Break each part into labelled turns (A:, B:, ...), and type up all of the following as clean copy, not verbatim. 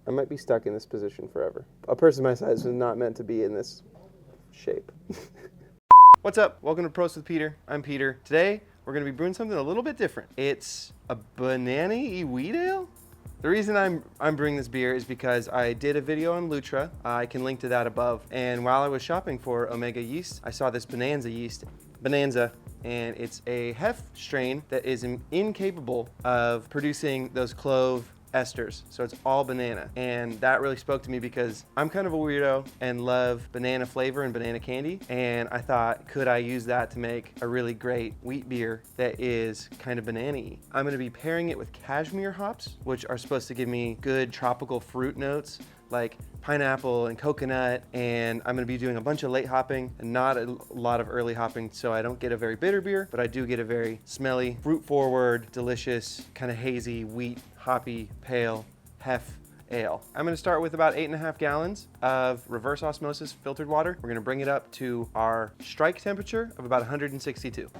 A: I might be stuck in this position forever. A person my size was not meant to be in this shape. What's up? Welcome to Pros with Peter. I'm Peter. Today, we're gonna be brewing something a little bit different. It's a banana-y wheat ale? The reason I'm brewing this beer is because I did a video on Lutra. I can link to that above. And while I was shopping for Omega Yeast, I saw this Bananza yeast, Bananza, and it's a hef strain that is incapable of producing those clove esters, so it's all banana, and that really spoke to me because I'm kind of a weirdo and love banana flavor and banana candy, and I thought, could I use that to make a really great wheat beer that is kind of banana-y? I'm going to be pairing it with cashmere hops, which are supposed to give me good tropical fruit notes like pineapple and coconut, and I'm going to be doing a bunch of late hopping and not a lot of early hopping, so I don't get a very bitter beer, but I do get a very smelly, fruit forward, delicious, kind of hazy, wheat, hoppy, pale, hef ale. I'm gonna start with about 8.5 gallons of reverse osmosis filtered water. We're gonna bring it up to our strike temperature of about 162.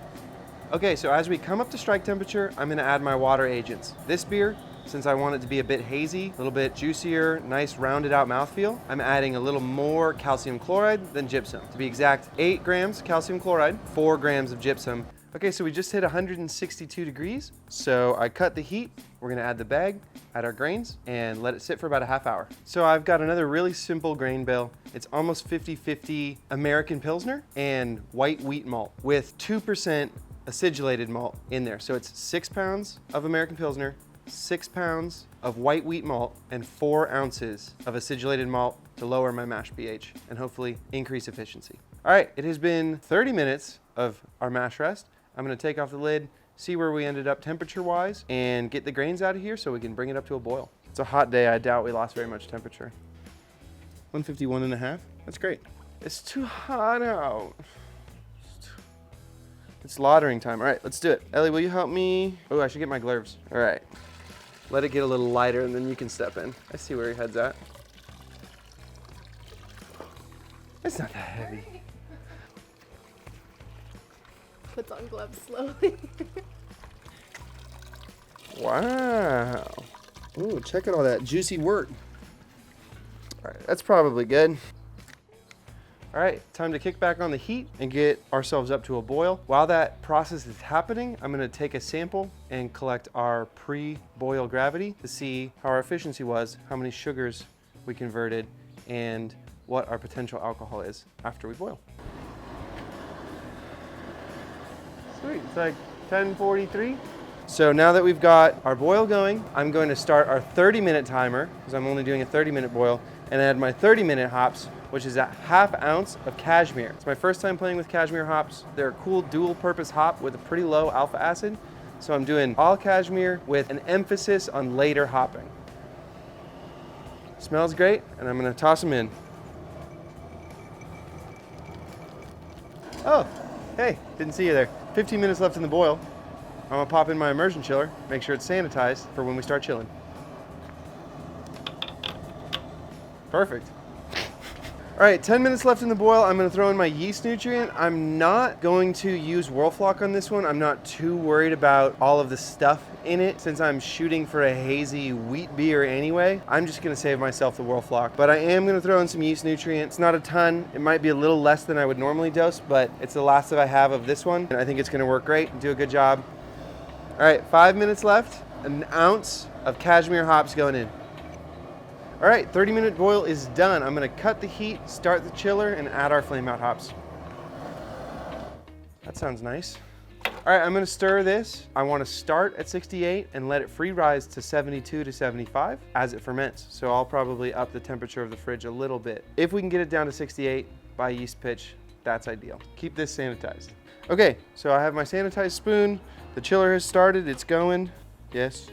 A: Okay, so as we come up to strike temperature, I'm gonna add my water agents. This beer, since I want it to be a bit hazy, a little bit juicier, nice rounded out mouthfeel, I'm adding a little more calcium chloride than gypsum. To be exact, 8 grams calcium chloride, 4 grams of gypsum. Okay, so we just hit 162 degrees. So I cut the heat. We're gonna add the bag, add our grains, and let it sit for about a half hour. So I've got another really simple grain bill. It's almost 50-50 American Pilsner and white wheat malt with 2% acidulated malt in there. So it's 6 pounds of American Pilsner, 6 pounds of white wheat malt, and 4 ounces of acidulated malt to lower my mash pH and hopefully increase efficiency. All right, it has been 30 minutes of our mash rest. I'm gonna take off the lid, see where we ended up temperature-wise, and get the grains out of here so we can bring it up to a boil. It's a hot day, I doubt we lost very much temperature. 151.5, that's great. It's too hot out. It's lautering time. All right, let's do it. Ellie, will you help me? Oh, I should get my gloves. All right, let it get a little lighter and then you can step in. I see where your head's at. It's not that heavy.
B: Puts on gloves slowly.
A: Wow. Ooh, check out all that juicy work. All right, that's probably good. All right, time to kick back on the heat and get ourselves up to a boil. While that process is happening, I'm gonna take a sample and collect our pre-boil gravity to see how our efficiency was, how many sugars we converted, and what our potential alcohol is after we boil. Sweet, it's like 10:43. So now that we've got our boil going, I'm going to start our 30-minute timer, because I'm only doing a 30-minute boil, and add my 30-minute hops, which is a ½ ounce of cashmere. It's my first time playing with cashmere hops. They're a cool dual-purpose hop with a pretty low alpha acid. So I'm doing all cashmere with an emphasis on later hopping. Smells great, and I'm gonna toss them in. Oh, hey, didn't see you there. 15 minutes left in the boil. I'm gonna pop in my immersion chiller, make sure it's sanitized for when we start chilling. Perfect. All right, 10 minutes left in the boil. I'm gonna throw in my yeast nutrient. I'm not going to use Whirlfloc on this one. I'm not too worried about all of the stuff in it since I'm shooting for a hazy wheat beer anyway. I'm just gonna save myself the Whirlfloc, but I am gonna throw in some yeast nutrient. It's not a ton. It might be a little less than I would normally dose, but it's the last that I have of this one, and I think it's gonna work great and do a good job. All right, 5 minutes left. An ounce of cashmere hops going in. All right, 30-minute boil is done. I'm gonna cut the heat, start the chiller, and add our flame out hops. That sounds nice. All right, I'm gonna stir this. I wanna start at 68 and let it free rise to 72 to 75 as it ferments. So I'll probably up the temperature of the fridge a little bit. If we can get it down to 68 by yeast pitch, that's ideal. Keep this sanitized. Okay, so I have my sanitized spoon. The chiller has started, it's going. Yes.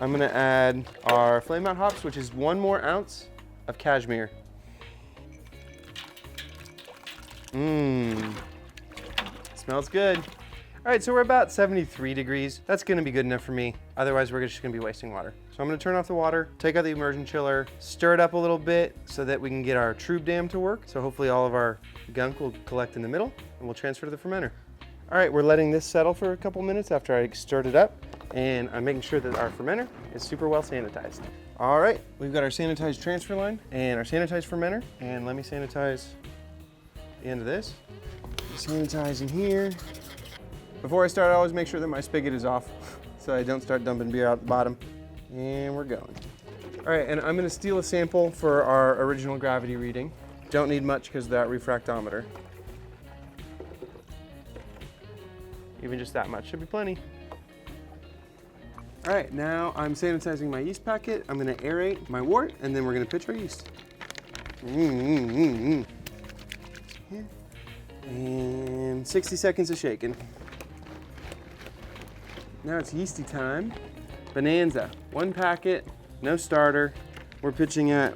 A: I'm gonna add our flame out hops, which is 1 more ounce of cashmere. Smells good. All right, so we're about 73 degrees. That's gonna be good enough for me. Otherwise, we're just gonna be wasting water. So I'm gonna turn off the water, take out the immersion chiller, stir it up a little bit so that we can get our trube dam to work. So hopefully all of our gunk will collect in the middle and we'll transfer to the fermenter. All right, we're letting this settle for a couple minutes after I stirred it up. And I'm making sure that our fermenter is super well sanitized. All right, we've got our sanitized transfer line and our sanitized fermenter. And let me sanitize the end of this. Sanitizing here. Before I start, I always make sure that my spigot is off so I don't start dumping beer out the bottom. And we're going. All right, and I'm gonna steal a sample for our original gravity reading. Don't need much because of that refractometer. Even just that much should be plenty. All right, now I'm sanitizing my yeast packet. I'm gonna aerate my wort, and then we're gonna pitch our yeast. Here. And 60 seconds of shaking. Now it's yeasty time. Bananza, 1 packet, no starter. We're pitching at,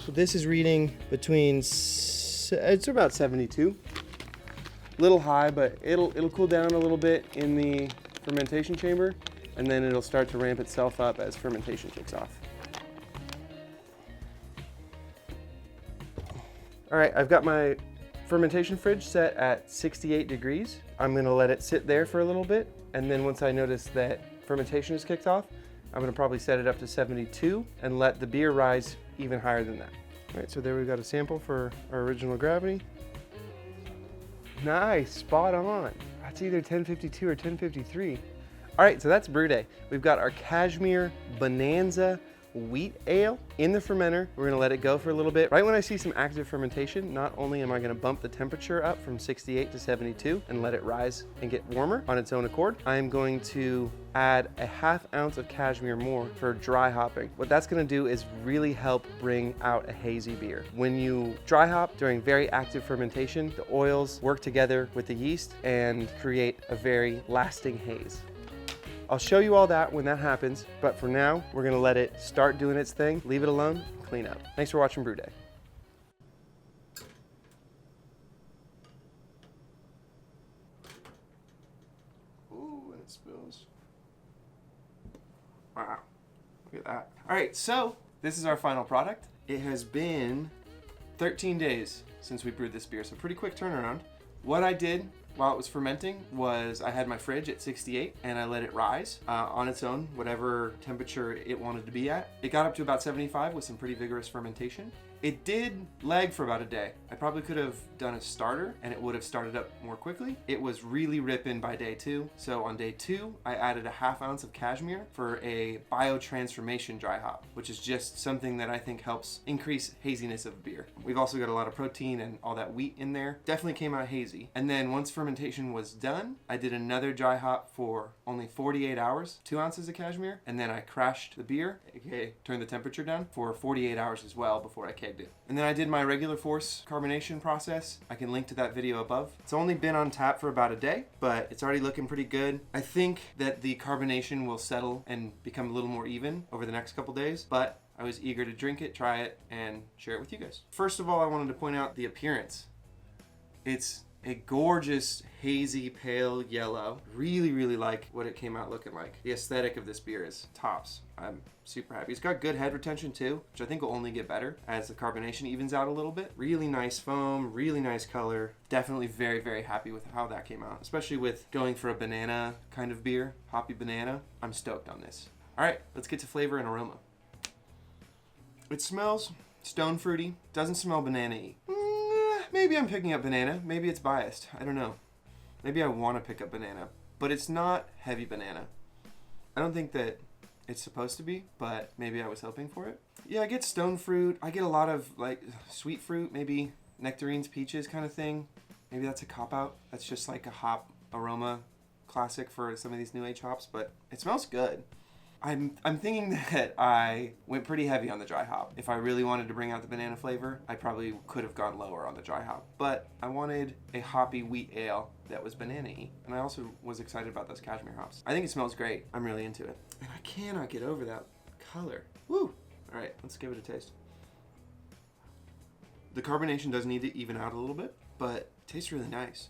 A: this is reading between, it's about 72. Little high, but it'll cool down a little bit in the fermentation chamber, and then it'll start to ramp itself up as fermentation kicks off. All right, I've got my fermentation fridge set at 68 degrees. I'm gonna let it sit there for a little bit, and then once I notice that fermentation is kicked off, I'm gonna probably set it up to 72 and let the beer rise even higher than that. All right, so there we've got a sample for our original gravity. Nice, spot on. That's either 1052 or 1053. All right, so that's brew day. We've got our cashmere Bananza wheat ale in the fermenter. We're gonna let it go for a little bit. Right when I see some active fermentation, not only am I gonna bump the temperature up from 68 to 72 and let it rise and get warmer on its own accord, I'm going to add a ½ ounce of cashmere more for dry hopping. What that's gonna do is really help bring out a hazy beer. When you dry hop during very active fermentation, the oils work together with the yeast and create a very lasting haze. I'll show you all that when that happens, but for now, we're gonna let it start doing its thing, leave it alone, clean up. Thanks for watching Brew Day. Ooh, and it spills. Wow, look at that. All right, so this is our final product. It has been 13 days since we brewed this beer, so pretty quick turnaround. What I did while it was fermenting was I had my fridge at 68 and I let it rise on its own, whatever temperature it wanted to be at. It got up to about 75 with some pretty vigorous fermentation. It did lag for about a day. I probably could have done a starter and it would have started up more quickly. It was really ripping by day 2. So on day 2, I added a ½ ounce of cashmere for a biotransformation dry hop, which is just something that I think helps increase haziness of beer. We've also got a lot of protein and all that wheat in there. Definitely came out hazy. And then once fermentation was done, I did another dry hop for only 48 hours, 2 ounces of cashmere, and then I crashed the beer, aka turned the temperature down, for 48 hours as well before I kegged it. And then I did my regular force carbonation process. I can link to that video above. It's only been on tap for about a day, but it's already looking pretty good. I think that the carbonation will settle and become a little more even over the next couple days, but I was eager to drink it, try it, and share it with you guys. First of all, I wanted to point out the appearance. It's a gorgeous hazy pale yellow. Really like what it came out looking like. The aesthetic of this beer is tops. I'm super happy. It's got good head retention too, which I think will only get better as the carbonation evens out a little bit. Really nice foam, really nice color. Definitely very happy with how that came out, especially with going for a banana kind of beer, hoppy banana. I'm stoked on this. All right, let's get to flavor and aroma. It smells stone fruity, doesn't smell banana-y. Maybe I'm picking up banana. Maybe it's biased. I don't know. Maybe I want to pick up banana, but it's not heavy banana. I don't think that it's supposed to be, but maybe I was hoping for it. Yeah, I get stone fruit. I get a lot of like sweet fruit, maybe nectarines, peaches kind of thing. Maybe that's a cop-out. That's just like a hop aroma classic for some of these new age hops, but it smells good. I'm thinking that I went pretty heavy on the dry hop. If I really wanted to bring out the banana flavor, I probably could have gone lower on the dry hop. But I wanted a hoppy wheat ale that was banana-y. And I also was excited about those cashmere hops. I think it smells great. I'm really into it. And I cannot get over that color. Woo! All right, let's give it a taste. The carbonation does need to even out a little bit, but it tastes really nice.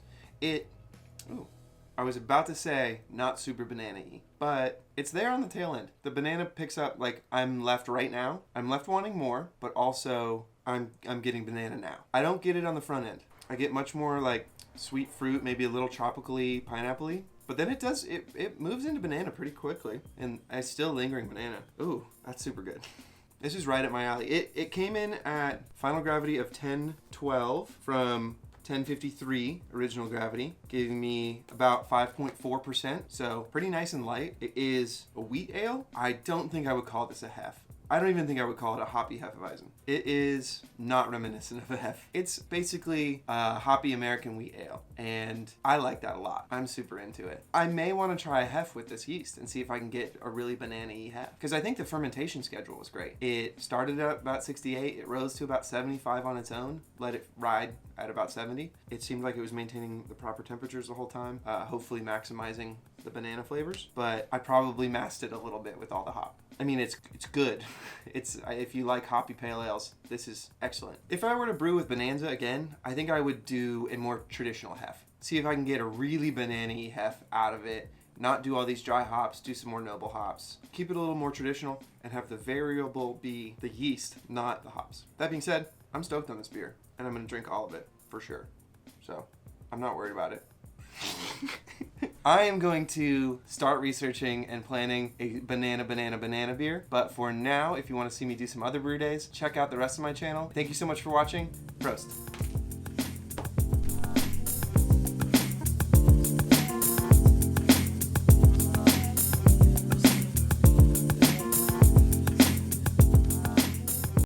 A: I was about to say not super banana-y, but it's there on the tail end. The banana picks up, like, I'm left right now. I'm left wanting more, but also I'm getting banana now. I don't get it on the front end. I get much more like sweet fruit, maybe a little tropically pineapple-y, But then it moves into banana pretty quickly, and it's still lingering banana. Ooh, that's super good. This is right at my alley. It came in at final gravity of 1012 from 1053 original gravity, giving me about 5.4%, so pretty nice and light. It is a wheat ale. I don't think I would call this a hef. I don't even think I would call it a hoppy Hefeweizen. It is not reminiscent of a hef. It's basically a hoppy American wheat ale, and I like that a lot. I'm super into it. I may want to try a hef with this yeast and see if I can get a really banana-y hef, because I think the fermentation schedule was great. It started at about 68, it rose to about 75 on its own, let it ride at about 70. It seemed like it was maintaining the proper temperatures the whole time, hopefully maximizing the banana flavors, but I probably masked it a little bit with all the hop. I mean, it's good. If you like hoppy pale ales, this is excellent. If I were to brew with Bananza again, I think I would do a more traditional hef. See if I can get a really banana-y hef out of it, not do all these dry hops, do some more noble hops. Keep it a little more traditional and have the variable be the yeast, not the hops. That being said, I'm stoked on this beer, and I'm gonna drink all of it, for sure. So, I'm not worried about it. I am going to start researching and planning a banana beer. But for now, if you want to see me do some other brew days, check out the rest of my channel. Thank you so much for watching. Prost.